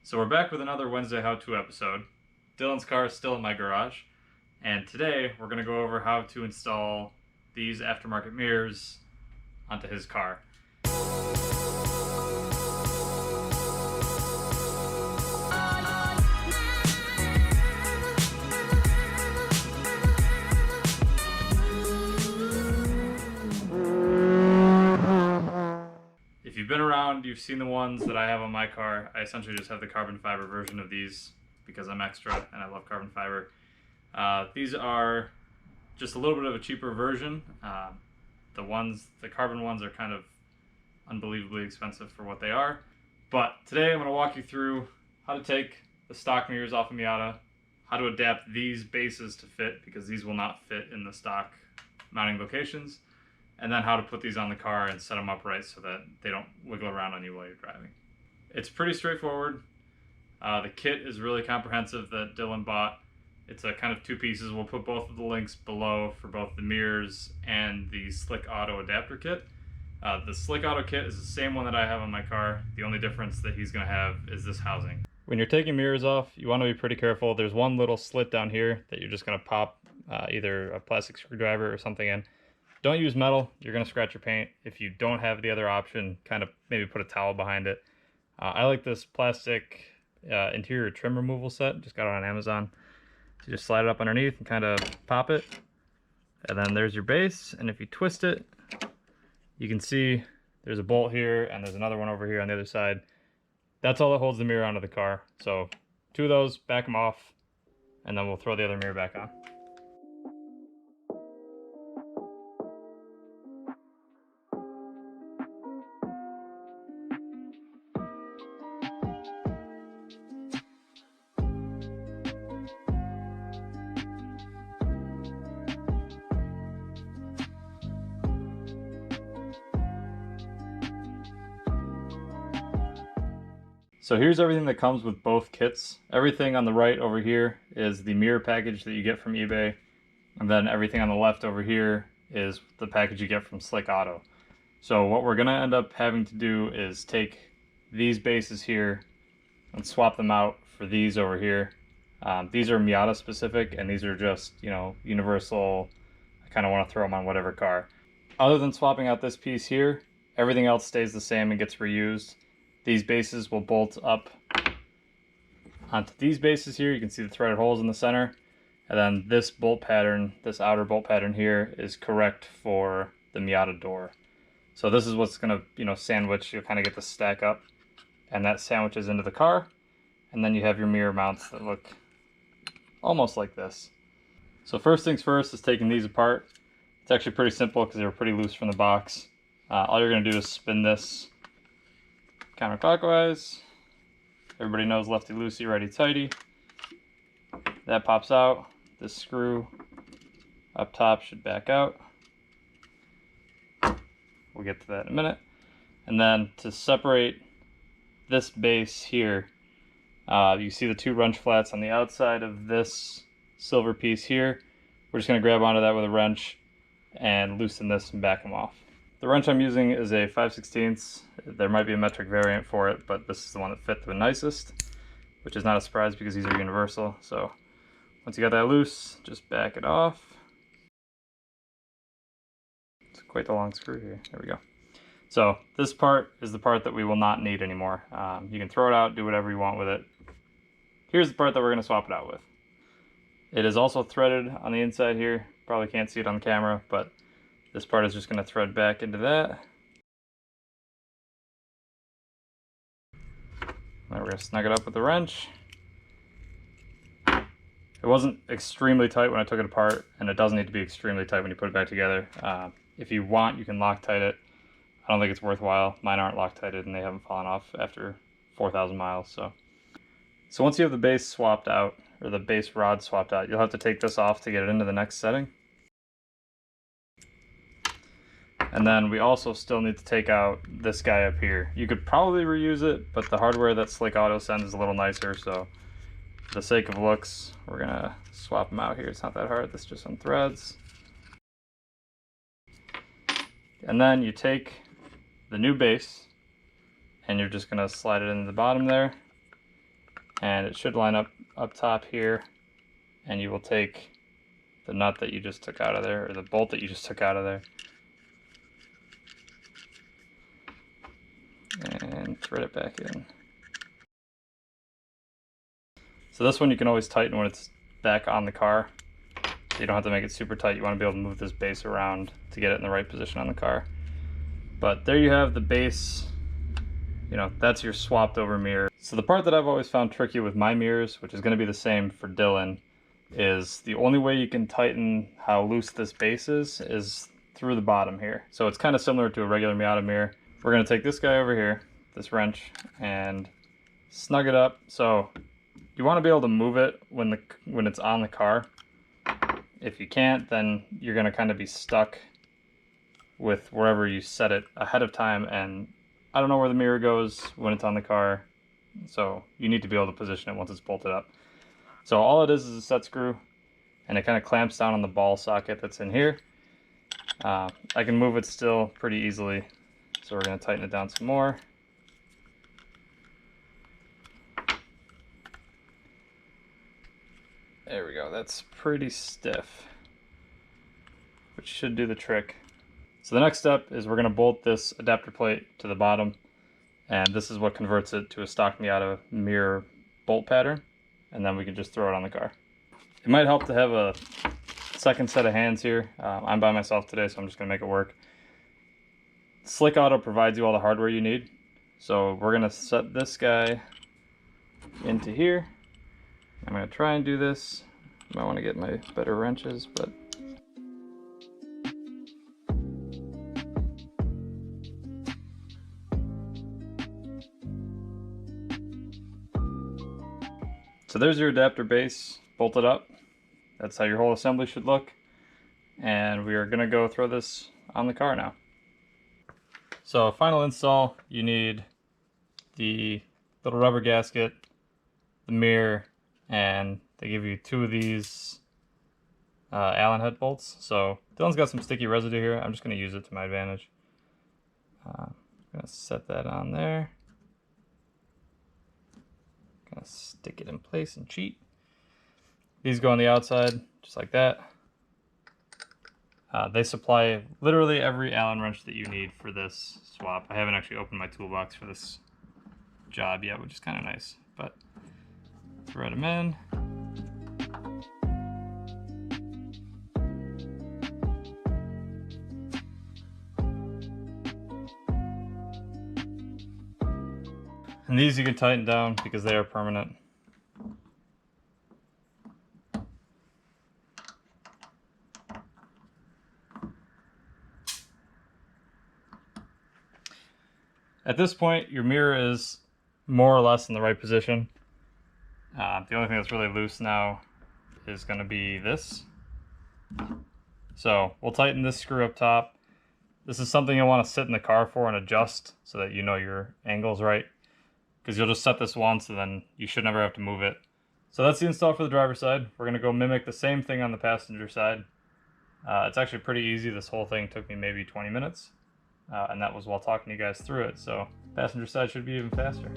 So we're back with another Wednesday how-to episode. Dylan's car is still in my garage, and today we're going to go over how to install these aftermarket mirrors onto his car. If you've been around, you've seen the ones that I have on my car. I essentially just have the carbon fiber version of these because I'm extra and I love carbon fiber. These are just a little bit of a cheaper version. The carbon ones are kind of unbelievably expensive for what they are. But today I'm going to walk you through how to take the stock mirrors off of Miata, how to adapt these bases to fit because these will not fit in the stock mounting locations, and then how to put these on the car and set them up right so that they don't wiggle around on you while you're driving. It's pretty straightforward. The kit is really comprehensive that Dylan bought. It's a kind of two pieces. We'll put both of the links below for both the mirrors and the Slick Auto adapter kit. The Slick Auto kit is the same one that I have on my car. The only difference that he's going to have is this housing. When you're taking mirrors off, you want to be pretty careful. There's one little slit down here that you're just going to pop either a plastic screwdriver or something in. Don't use metal, you're going to scratch your paint. If you don't have the other option, kind of maybe put a towel behind it. I like this plastic interior trim removal set, just got it on Amazon. So you just slide it up underneath and kind of pop it. And then there's your base, and if you twist it, you can see there's a bolt here and there's another one over here on the other side. That's all that holds the mirror onto the car. So two of those, back them off, and then we'll throw the other mirror back on. So here's everything that comes with both kits. Everything on the right over here is the mirror package that you get from eBay. And then everything on the left over here is the package you get from Slick Auto. So what we're gonna end up having to do is take these bases here and swap them out for these over here. These are Miata specific, and these are just, universal. I kind of want to throw them on whatever car. Other than swapping out this piece here, everything else stays the same and gets reused. These bases will bolt up onto these bases here. You can see the threaded holes in the center. And then this bolt pattern, this outer bolt pattern here, is correct for the Miata door. So this is what's going to, sandwich. You'll kind of get the stack up. And that sandwiches into the car. And then you have your mirror mounts that look almost like this. So first things first is taking these apart. It's actually pretty simple because they were pretty loose from the box. All you're going to do is spin this counterclockwise. Everybody knows lefty loosey, righty tighty. That pops out. This screw up top should back out. We'll get to that in a minute. And then to separate this base here, you see the two wrench flats on the outside of this silver piece here. We're just going to grab onto that with a wrench and loosen this and back them off. The wrench I'm using is a 5/16. There might be a metric variant for it, but this is the one that fit the nicest, which is not a surprise because these are universal. So once you got that loose, just back it off. It's quite the long screw here. There we go. So this part is the part that we will not need anymore. You can throw it out, do whatever you want with it. Here's the part that we're going to swap it out with. It is also threaded on the inside here. Probably can't see it on camera, but this part is just going to thread back into that. Now we're going to snug it up with the wrench. It wasn't extremely tight when I took it apart, and it doesn't need to be extremely tight when you put it back together. If you want, you can Loctite it. I don't think it's worthwhile. Mine aren't Loctited, and they haven't fallen off after 4,000 miles. So once you have the base swapped out, or the base rod swapped out, you'll have to take this off to get it into the next setting. And then we also still need to take out this guy up here. You could probably reuse it, but the hardware that Slick Auto sends is a little nicer, so for the sake of looks, we're gonna swap them out here. It's not that hard, this just some threads. And then you take the new base, and you're just gonna slide it into the bottom there, and it should line up top here, and you will take the nut that you just took out of there, or the bolt that you just took out of there, and thread it back in. So this one you can always tighten when it's back on the car. So you don't have to make it super tight. You want to be able to move this base around to get it in the right position on the car. But there you have the base. You know, that's your swapped over mirror. So the part that I've always found tricky with my mirrors, which is going to be the same for Dylan, is the only way you can tighten how loose this base is through the bottom here. So it's kind of similar to a regular Miata mirror. We're going to take this guy over here, this wrench, and snug it up. So you want to be able to move it when it's on the car. If you can't, then you're going to kind of be stuck with wherever you set it ahead of time, and I don't know where the mirror goes when it's on the car, so you need to be able to position it once it's bolted up. So all it is a set screw, and it kind of clamps down on the ball socket that's in here. I can move it still pretty easily, so we're going to tighten it down some more. There we go, that's pretty stiff, which should do the trick. So the next step is we're going to bolt this adapter plate to the bottom, and this is what converts it to a stock Miata mirror bolt pattern, and then we can just throw it on the car. It might help to have a second set of hands here. I'm by myself today, so I'm just going to make it work. Slick Auto provides you all the hardware you need, so we're going to set this guy into here. I'm going to try and do this. I might want to get my better wrenches, but so there's your adapter base bolted up. That's how your whole assembly should look. And we are going to go throw this on the car now. So final install, you need the little rubber gasket, the mirror, and they give you 2 of these Allen head bolts. So Dylan's got some sticky residue here. I'm just going to use it to my advantage. I'm going to set that on there. Gonna stick it in place and cheat. These go on the outside, just like that. They supply literally every Allen wrench that you need for this swap. I haven't actually opened my toolbox for this job yet, which is kind of nice. But thread them in. And these you can tighten down because they are permanent. At this point, your mirror is more or less in the right position. The only thing that's really loose now is going to be this. So we'll tighten this screw up top. This is something you'll want to sit in the car for and adjust so that you know your angle's right, because you'll just set this once and then you should never have to move it. So that's the install for the driver's side. We're going to go mimic the same thing on the passenger side. It's actually pretty easy. This whole thing took me maybe 20 minutes. And that was while talking to you guys through it, so passenger side should be even faster.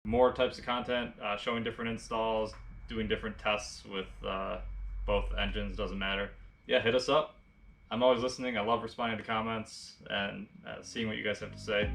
More types of content, showing different installs, doing different tests with both engines, doesn't matter. Yeah, hit us up. I'm always listening. I love responding to comments and seeing what you guys have to say.